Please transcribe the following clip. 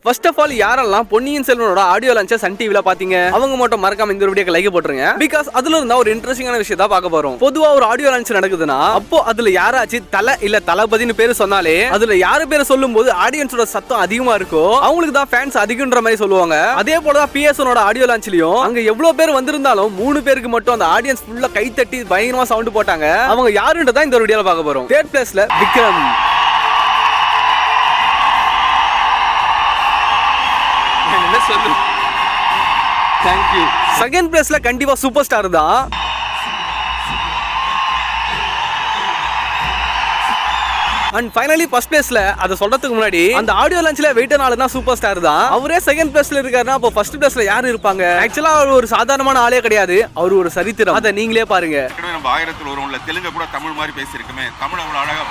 First of all யாரெல்லாம் பொன்னியின் செல்வனோட audio லான்ச்சை Sun டிவில பாத்தீங்க அவங்க மட்டும் மறக்காம இந்த வீடியோக்கு லைக் போட்டுருங்க. பிகாஸ் அதுல இருந்தா ஒரு இன்ட்ரெஸ்டிங்கான விஷயத்தை பார்க்க போறோம். பொதுவா ஒரு ஆடியோ லான்ச் நடக்குதுன்னா அப்போ அதுல யாராச்சும் தலை இல்ல தளபதினு பேரு சொன்னாலே அதுல யாரு பேரை சொல்லும் போது ஆடியன்ஸோட சத்தம் அதிகமா இருக்கும், அவங்களுக்கு தான் ஃபேன்ஸ் அதிகம்ன்ற மாதிரி சொல்லுவாங்க. அதே போலதான் PS1ஓட ஆடியோ லான்ச்லயும் அங்க எவ்வளவு பேர் வந்திருந்தாலும் 3 பேருக்கு மட்டும் அந்த ஆடியன்ஸ் ஃபுல்லா கை தட்டி பயங்கரமா சவுண்ட் போட்டாங்க. அவங்க யாருன்றதான் இந்த வீடியோல பார்க்க போறோம். தேர்ட் பிளேஸ்ல விக்ரம். செகண்ட் பிளேஸ்ல கண்டிப்பா சூப்பர் ஸ்டார் தான். அண்ட் ஃபைனலி ஃபர்ஸ்ட் பிளேஸ்ல அத சொல்றதுக்கு முன்னாடி அந்த ஆடியோ லான்ச்ல வெயிட்டர் ஆளு தான் சூப்பர் ஸ்டார் தான். அவரே செகண்ட் பிளேஸ்ல இருக்காருன்னா அப்போ ஃபர்ஸ்ட் பிளேஸ்ல யாரு இருப்பாங்க? ஆக்சுவலா அவர் ஒரு சாதாரணமான ஆளே கிடையாது, அவர் ஒரு சரித்திரம். அதை நீங்களே பாருங்க. நம்ம 1000ல் ஒருவன்ல தெலுங்கு கூட தமிழ் மாதிரி பேசியிருக்குமே, தமிழ் அவ்வளவு அழகா